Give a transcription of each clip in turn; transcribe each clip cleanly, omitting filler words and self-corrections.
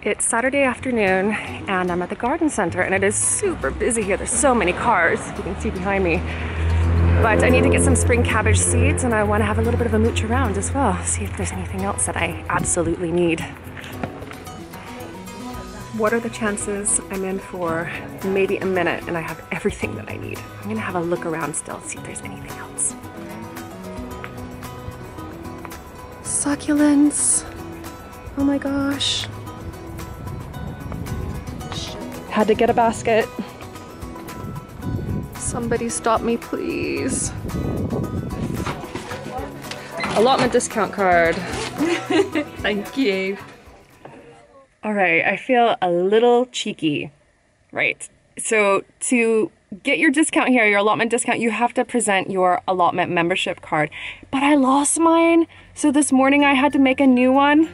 It's Saturday afternoon and I'm at the garden center and it is super busy here. There's so many cars, you can see behind me. But I need to get some spring cabbage seeds and I want to have a little bit of a mooch around as well. See if there's anything else that I absolutely need. What are the chances I'm in for maybe a minute and I have everything that I need? I'm gonna have a look around still, see if there's anything else. Succulents. Oh my gosh. Had to get a basket. Somebody stop me, please. Allotment discount card. Thank you. All right, I feel a little cheeky. Right, so to get your discount here, your allotment discount, you have to present your allotment membership card. But I lost mine, so this morning I had to make a new one.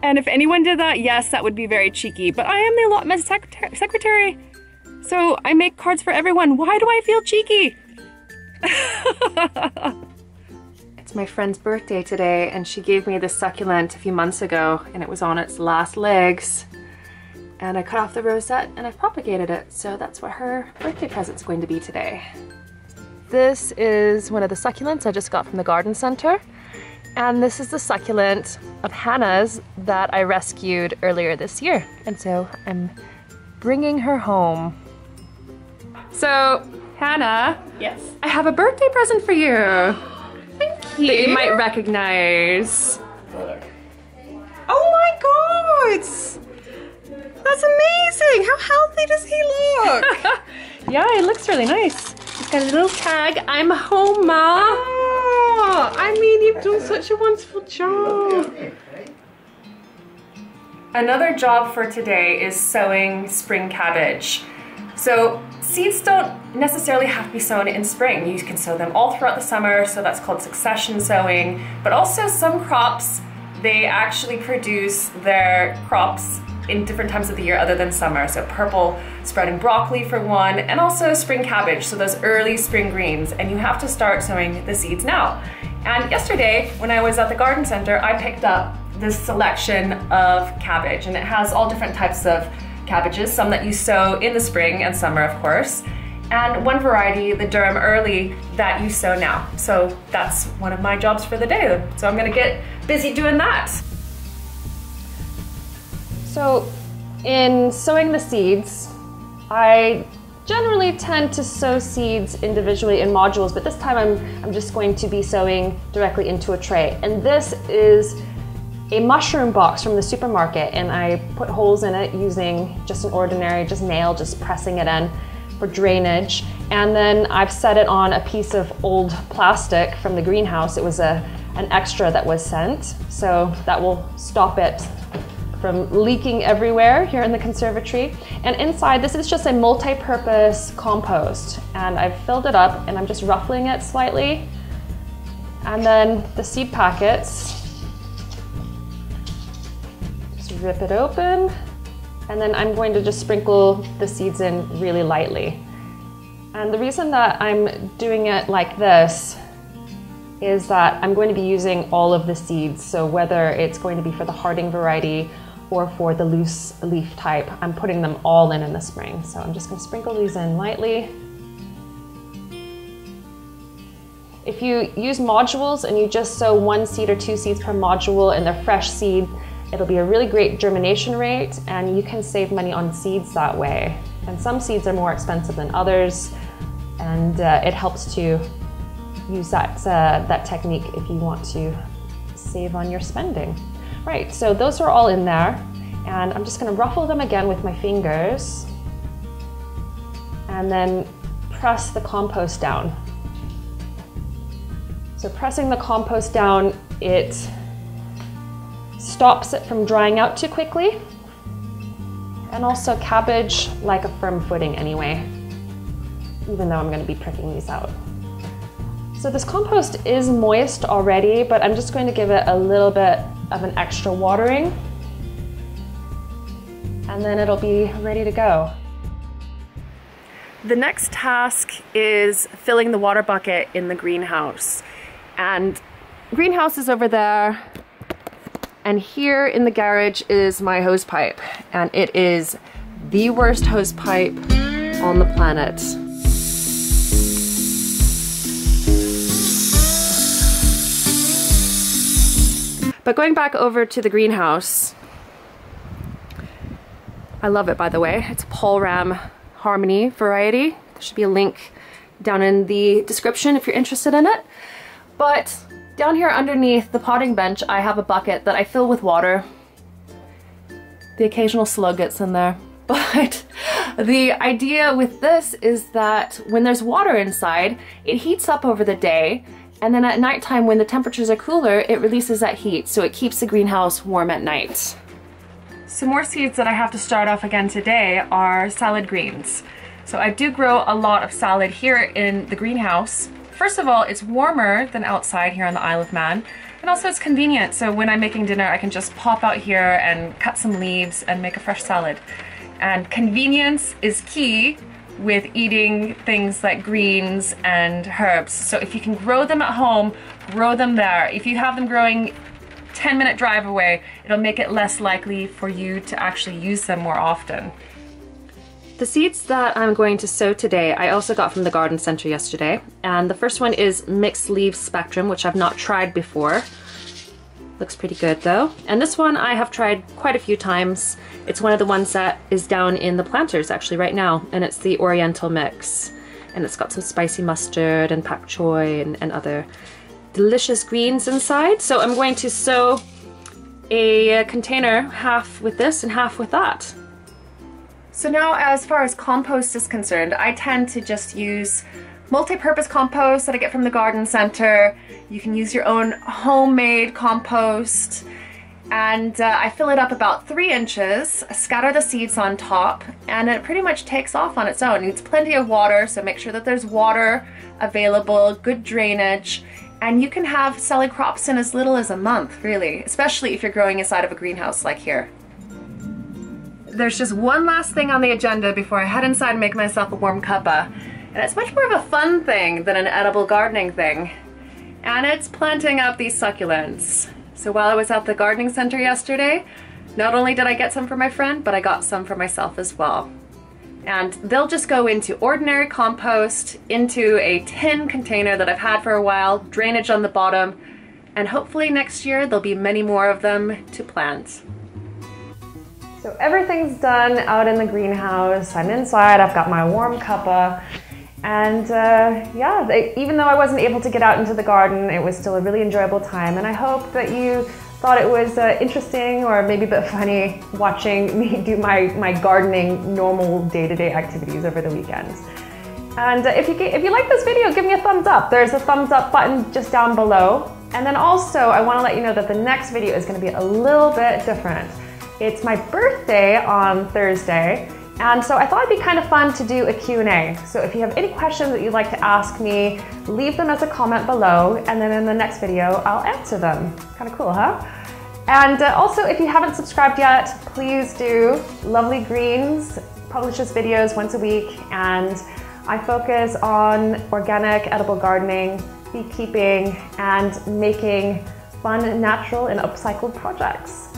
And if anyone did that, yes, that would be very cheeky, but I am the allotment secretary. So I make cards for everyone. Why do I feel cheeky? It's my friend's birthday today and she gave me this succulent a few months ago and it was on its last legs. And I cut off the rosette and I've propagated it. So that's what her birthday present's going to be today. This is one of the succulents I just got from the garden center. And this is the succulent of Hannah's that I rescued earlier this year. And so I'm bringing her home. So, Hannah. Yes. I have a birthday present for you. Thank you. That you might recognize. Oh my god! That's amazing! How healthy does he look? Yeah, it looks really nice. It's got a little tag. I'm home, Ma. Oh, I mean, you've done such a wonderful job. Another job for today is sowing spring cabbage. So seeds don't necessarily have to be sown in spring. You can sow them all throughout the summer, so that's called succession sowing. But also some crops, they actually produce their crops in different times of the year other than summer. So purple sprouting broccoli for one, and also spring cabbage, so those early spring greens, and you have to start sowing the seeds now. And yesterday, when I was at the garden center, I picked up this selection of cabbage, and it has all different types of cabbages, some that you sow in the spring and summer, of course, and one variety, the Durham Early, that you sow now. So that's one of my jobs for the day. So I'm gonna get busy doing that. So in sowing the seeds, I generally tend to sow seeds individually in modules, but this time I'm just going to be sowing directly into a tray. And this is a mushroom box from the supermarket, and I put holes in it using just an ordinary nail, just pressing it in for drainage. And then I've set it on a piece of old plastic from the greenhouse. It was an extra that was sent, so that will stop it from leaking everywhere here in the conservatory. And inside, this is just a multi-purpose compost, and I've filled it up and I'm just ruffling it slightly. And then the seed packets, just rip it open, and then I'm going to just sprinkle the seeds in really lightly. And the reason that I'm doing it like this is that I'm going to be using all of the seeds. So whether it's going to be for the Harding variety or for the loose leaf type, I'm putting them all in the spring. So I'm just going to sprinkle these in lightly. If you use modules and you just sow 1 seed or 2 seeds per module and they're fresh seed, it'll be a really great germination rate, and you can save money on seeds that way. And some seeds are more expensive than others, and it helps to use that technique if you want to save on your spending. Right, so those are all in there, and I'm just going to ruffle them again with my fingers and then press the compost down. So pressing the compost down, it stops it from drying out too quickly, and also cabbage like a firm footing anyway, even though I'm going to be pricking these out. So this compost is moist already, but I'm just going to give it a little bit of an extra watering, and then it'll be ready to go. The next task is filling the water bucket in the greenhouse. And greenhouse is over there, And here in the garage is my hose pipe, and it is the worst hose pipe on the planet. But going back over to the greenhouse, I love it, by the way. It's a Paul Ram Harmony variety. There should be a link down in the description if you're interested in it. But down here underneath the potting bench, I have a bucket that I fill with water. The occasional slug gets in there. But the idea with this is that when there's water inside, it heats up over the day, and then at nighttime when the temperatures are cooler, it releases that heat, so it keeps the greenhouse warm at night. Some more seeds that I have to start off again today are salad greens. So I do grow a lot of salad here in the greenhouse. First of all, it's warmer than outside here on the Isle of Man, and also it's convenient, so when I'm making dinner I can just pop out here and cut some leaves and make a fresh salad. And convenience is key with eating things like greens and herbs. So if you can grow them at home, grow them there. If you have them growing 10-minute drive away, it'll make it less likely for you to actually use them more often. The seeds that I'm going to sow today, I also got from the garden center yesterday. And the first one is Mixed Leaves Spectrum, which I've not tried before. Looks pretty good though. And this one I have tried quite a few times. It's one of the ones that is down in the planters actually right now, and it's the Oriental mix. And it's got some spicy mustard and pak choy and other delicious greens inside. So I'm going to sow a container half with this and half with that. So now as far as compost is concerned, I tend to just use multi-purpose compost that I get from the garden center. You can use your own homemade compost, and I fill it up about 3 inches, scatter the seeds on top, and it pretty much takes off on its own. It needs plenty of water, so make sure that there's water available, good drainage, and you can have salad crops in as little as a month, really, especially if you're growing inside of a greenhouse like here. There's just one last thing on the agenda before I head inside and make myself a warm cuppa. And it's much more of a fun thing than an edible gardening thing. And it's planting up these succulents. So while I was at the gardening center yesterday, not only did I get some for my friend, but I got some for myself as well. And they'll just go into ordinary compost, into a tin container that I've had for a while, drainage on the bottom, and hopefully next year there'll be many more of them to plant. So everything's done out in the greenhouse. I'm inside, I've got my warm cuppa. And yeah, even though I wasn't able to get out into the garden, it was still a really enjoyable time. And I hope that you thought it was interesting or maybe a bit funny watching me do my gardening normal day-to-day activities over the weekends. And if you like this video, give me a thumbs up. There's a thumbs up button just down below. And then also, I want to let you know that the next video is going to be a little bit different. It's my birthday on Thursday. And so I thought it'd be kind of fun to do a Q&A. So if you have any questions that you'd like to ask me, leave them as a comment below, and then in the next video, I'll answer them. Kind of cool, huh? And also, if you haven't subscribed yet, please do. Lovely Greens publishes videos once a week, and I focus on organic, edible gardening, beekeeping, and making fun, natural, and upcycled projects.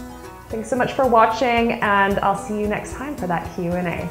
Thanks so much for watching, and I'll see you next time for that Q&A.